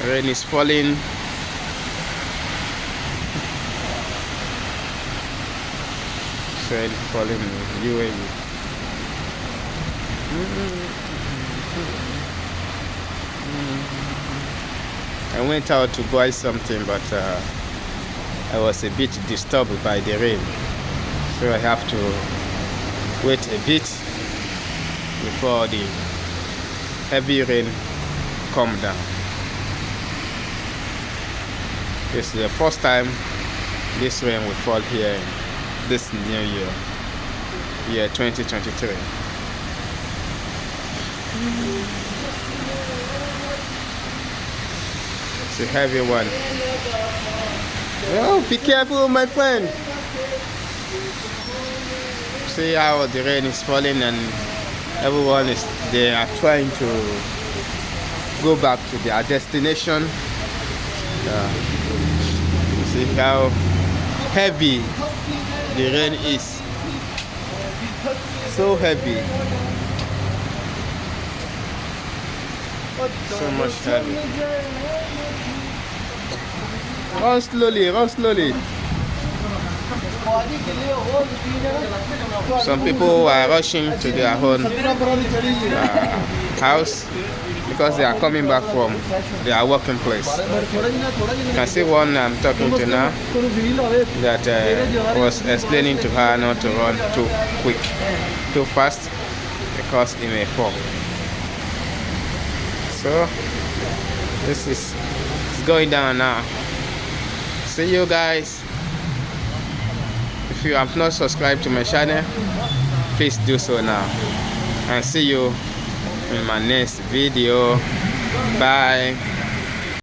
Rain is falling. Rain falling in UAE. I went out to buy something, but I was a bit disturbed by the rain, so I have to wait a bit before the heavy rain come down. This is the first time this rain will fall here in this new year 2023. It's a heavy one. Oh, be careful, my friend. See how the rain is falling and everyone they are trying to go back to their destination. See how heavy the rain is. So heavy. So much heavy. Run slowly, run slowly. Some people are rushing to their own house because they are coming back from their working place. You can see one I'm talking to now that was explaining to her not to run too quick, too fast, because it may fall. So this is going down now. See you guys. If you have not subscribed to my channel, please do so now. And see you in my next video. Bye.